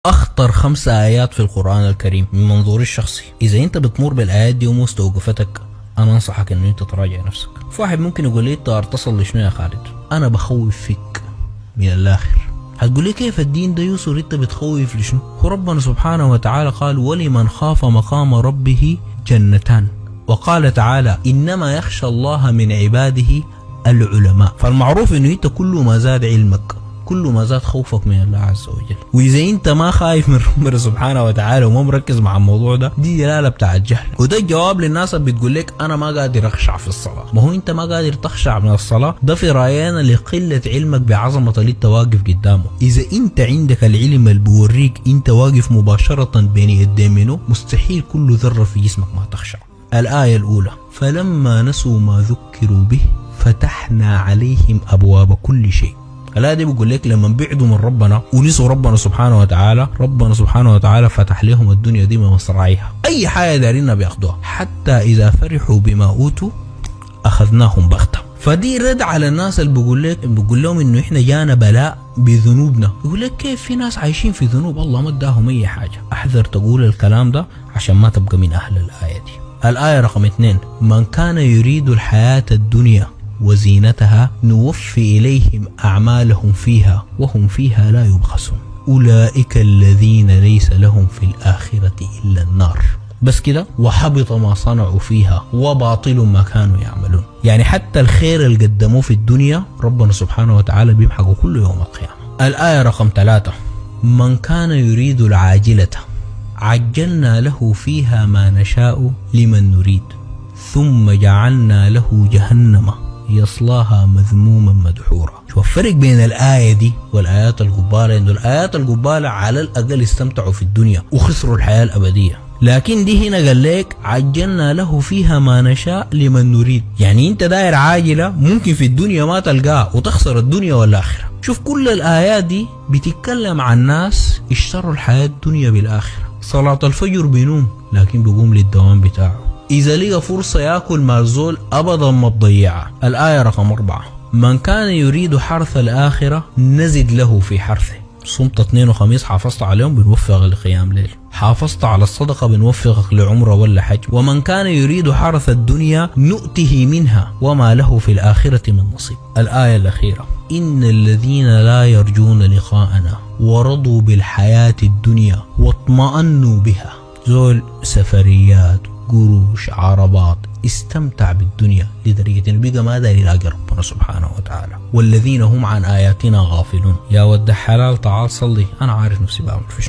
أخطر 5 آيات في القرآن الكريم من منظوري الشخصي. إذا أنت بتمر بالآيات دي ومستوقفتك، أنا أنصحك إنه أنت تراجع نفسك. في واحد ممكن يقول لي أنت تصل لشنو يا خالد؟ أنا بخوف فيك من الآخر. هتقول لي كيف الدين ده يوصل أنت بتخوف لشنو؟ هو ربنا سبحانه وتعالى قال ولمن خاف مقام ربه جنتان، وقال تعالى إنما يخشى الله من عباده العلماء. فالمعروف إنه أنت كل ما زاد علمك كل ما زاد خوفك من الله عز وجل. واذا انت ما خايف من ربنا سبحانه وتعالى وما مركز مع الموضوع ده، دي دلاله بتاع الجهل. وده الجواب للناس اللي بتقول لك انا ما قادر اخشع في الصلاه. ما هو انت ما قادر تخشع من الصلاه، ده في راينا لقله علمك بعظمه اللي انت واقف قدامه. اذا انت عندك العلم اللي بيوريك انت واقف مباشره بين يدين منه، مستحيل كل ذره في جسمك ما تخشع. الايه الاولى فلما نسوا ما ذكروا به فتحنا عليهم ابواب كل شيء. الآية دي بيقول لك لما بعدوا من ربنا ونسوا ربنا سبحانه وتعالى، ربنا سبحانه وتعالى فتح لهم الدنيا دي بمصراعيها، أي حاجة دارينا بياخدوها، حتى إذا فرحوا بما أوتوا أخذناهم بغتة. فدي رد على الناس اللي بيقول لهم إنه إحنا جانا بلاء بذنوبنا. يقول لك كيف في ناس عايشين في ذنوب الله ما اداهم أي حاجة؟ أحذر تقول الكلام ده عشان ما تبقى من أهل الآية دي. الآية رقم 2 من كان يريد الحياة الدنيا وزينتها نوفي إليهم أعمالهم فيها وهم فيها لا يبخسون أولئك الذين ليس لهم في الآخرة إلا النار. بس كده وحبط ما صنعوا فيها وباطل ما كانوا يعملون. يعني حتى الخير اللي قدموه في الدنيا ربنا سبحانه وتعالى بيمحقه كل يوم القيامة. الآية رقم 3 من كان يريد العاجلة عجلنا له فيها ما نشاء لمن نريد ثم جعلنا له جهنم يصلاها مذموما مدحورا. شوف الفرق بين الآية دي والآيات القبالة، إنه الآيات القبالة على الأقل استمتعوا في الدنيا وخسروا الحياة الأبدية، لكن دي هنا قال لك عجلنا له فيها ما نشاء لمن نريد. يعني انت داير عاجلة ممكن في الدنيا ما تلقاه وتخسر الدنيا والآخرة. شوف كل الآيات دي بتتكلم عن ناس اشتروا الحياة الدنيا بالآخرة. صلاة الفجر بينوم لكن بيقوم للدوام بتاعه، إذا لقى فرصة يأكل مع الزول أبدا ما تضيعها. الآية رقم 4 من كان يريد حرث الآخرة نزد له في حرثه. صمت 2 وخميس حافظت عليهم بنوفقك لقيام ليل، حافظت على الصدقة بنوفقك لعمرة ولا حج. ومن كان يريد حرث الدنيا نؤته منها وما له في الآخرة من نصيب. الآية الأخيرة إن الذين لا يرجون لقاءنا ورضوا بالحياة الدنيا واطمأنوا بها، زول سفريات قروش عربات استمتع بالدنيا لدرجة انه بقى ما داري يلاقي ربنا سبحانه وتعالى. والذين هم عن آياتنا غافلون. يا ود حلال تعال صلي، أنا عارف نفسي بعمل في شنو.